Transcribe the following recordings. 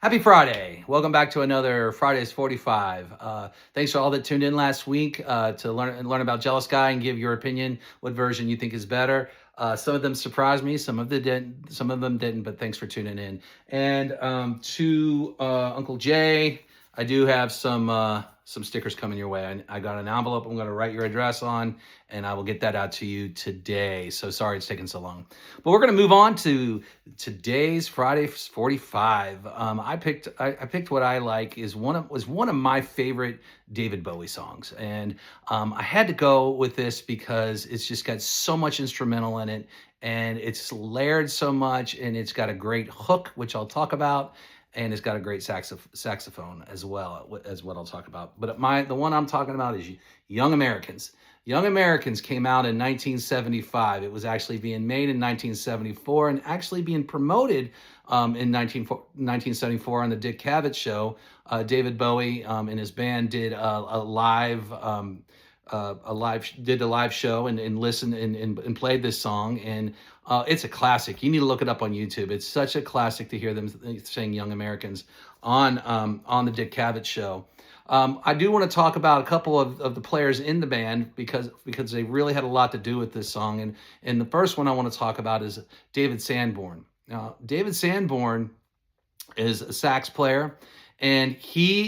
Happy Friday. Welcome back to another Fridays 45. Thanks for all that tuned in last week to learn about Jealous Guy and give your opinion, what version you think is better. Some of them surprised me, some of them didn't, but thanks for tuning in. And to Uncle Jay, I do have some stickers coming your way. I got an envelope I'm going to write your address on, and I will get that out to you today. So sorry it's taking so long. But we're going to move on to today's Friday 45. I picked what I like is was one of my favorite David Bowie songs, and I had to go with this because it's just got so much instrumental in it, and it's layered so much, and it's got a great hook, which I'll talk about, and it's got a great saxophone as well as what I'll talk about. But the one I'm talking about is Young Americans. Young Americans came out in 1975. It was actually being made in 1974 and actually being promoted in 1974 on the Dick Cavett Show. David Bowie and his band did a live show and listened and played this song, and it's a classic. You need to look it up on YouTube. It's such a classic to hear them sing Young Americans on the Dick Cavett Show. I do want to talk about a couple of the players in the band because they really had a lot to do with this song. And the first one I want to talk about is David Sanborn. Now, David Sanborn is a sax player, and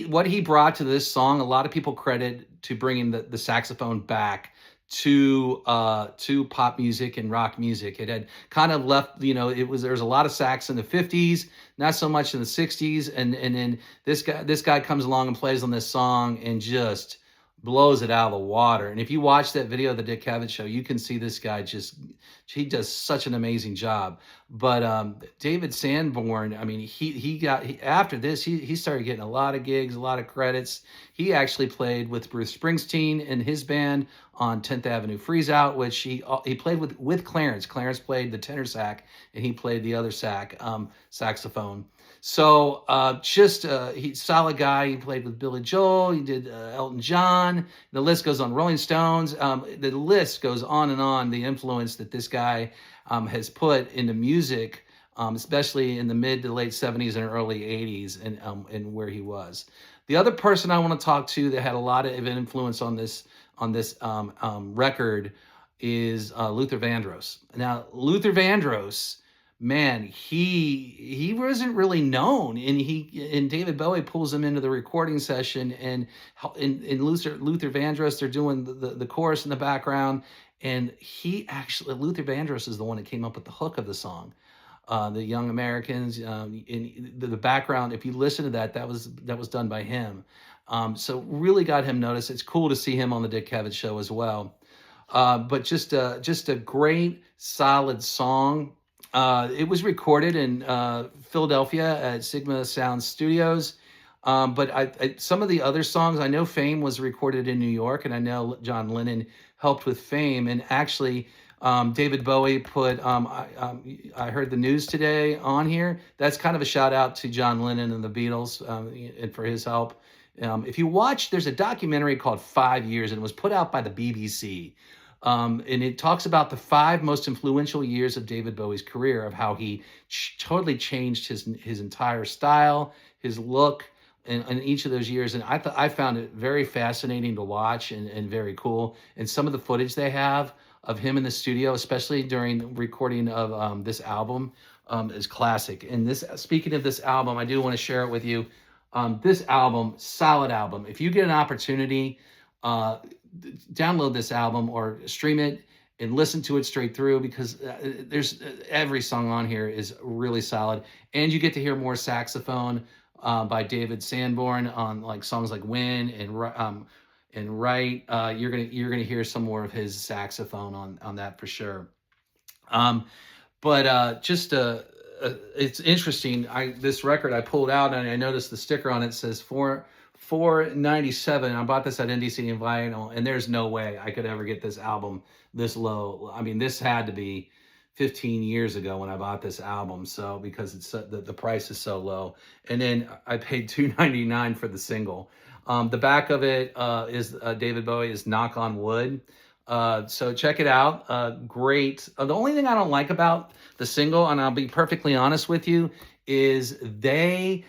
what he brought to this song, a lot of people credit to bringing the saxophone back to pop music and rock music. It had kind of left, there was a lot of sax in the 50s, not so much in the 60s, and then this guy comes along and plays on this song and just blows it out of the water. And if you watch that video of the Dick Cavett Show, you can see this guy he does such an amazing job. But David Sanborn, I mean, after this, he started getting a lot of gigs, a lot of credits. He actually played with Bruce Springsteen and his band on 10th Avenue Freeze Out, which he played with Clarence. Clarence played the tenor sax, and he played the other saxophone. So he's a solid guy. He played with Billy Joel. He did Elton John. The list goes on. Rolling Stones. The list goes on and on. The influence that this guy has put into music, especially in the mid to late 70s and early 80s, and where he was. The other person I want to talk to that had a lot of influence on this record is Luther Vandross. Now, Luther Vandross, man, he wasn't really known, and David Bowie pulls him into the recording session, and in Luther Vandross, they're doing the chorus in the background, and Luther Vandross is the one that came up with the hook of the song. The Young Americans, in the background, if you listen to that was done by him. So really got him noticed. It's cool to see him on the Dick Cavett Show as well. But just a great, solid song. It was recorded in Philadelphia at Sigma Sound Studios. But some of the other songs, I know Fame was recorded in New York, and I know John Lennon helped with Fame. And actually, David Bowie put, I heard the news today on here. That's kind of a shout out to John Lennon and the Beatles and for his help. If you watch, there's a documentary called 5 Years, and it was put out by the BBC. And it talks about the 5 most influential years of David Bowie's career, of how he totally changed his entire style, his look in each of those years. And I found it very fascinating to watch and very cool. And some of the footage they have of him in the studio, especially during the recording of this album, is classic. And speaking of this album, I do want to share it with you. This album, solid album. If you get an opportunity, download this album or stream it and listen to it straight through, because there's every song on here is really solid, and you get to hear more saxophone by David Sanborn on like songs like "Win" and "Right." You're gonna hear some more of his saxophone on that for sure. It's interesting. This record I pulled out, and I noticed the sticker on it says $497. I bought this at NDC and Vinyl, and there's no way I could ever get this album this low. I mean, this had to be 15 years ago when I bought this album. So because it's the price is so low, and then I paid $299 for the single. The back of it is David Bowie is "Knock on Wood." So check it out. Great. The only thing I don't like about the single, and I'll be perfectly honest with you, is they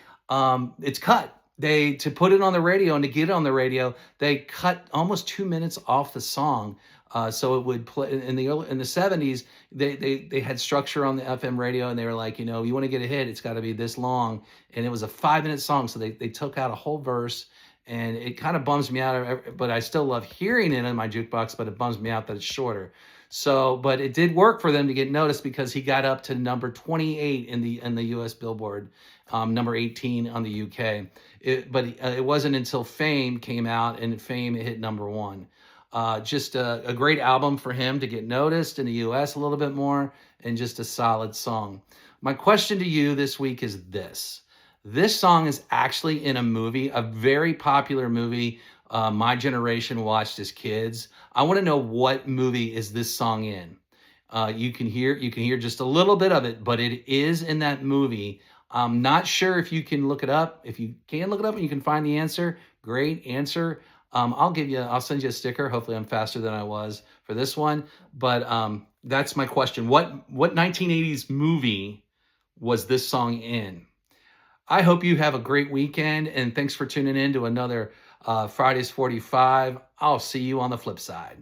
it's cut. They to put it on the radio and to get it on the radio, they cut almost 2 minutes off the song, so it would play in the 70s. They had structure on the FM radio, and they were like, you want to get a hit, it's got to be this long, and it was a 5 minute song, so they took out a whole verse, and it kind of bums me out. But I still love hearing it in my jukebox, but it bums me out that it's shorter. So, but it did work for them to get noticed because he got up to number 28 in the U.S. Billboard, number 18 on the UK. But it wasn't until Fame came out, and Fame hit number one. Just a great album for him to get noticed in the U.S. a little bit more, and just a solid song. My question to you this week is this. This song is actually in a movie, a very popular movie my generation watched as kids. I want to know, what movie is this song in? You can hear just a little bit of it, but it is in that movie. I'm not sure if you can look it up. If you can look it up and you can find the answer, great answer. I'll send you a sticker. Hopefully I'm faster than I was for this one. But that's my question. What 1980s movie was this song in? I hope you have a great weekend, and thanks for tuning in to another Fridays 45. I'll see you on the flip side.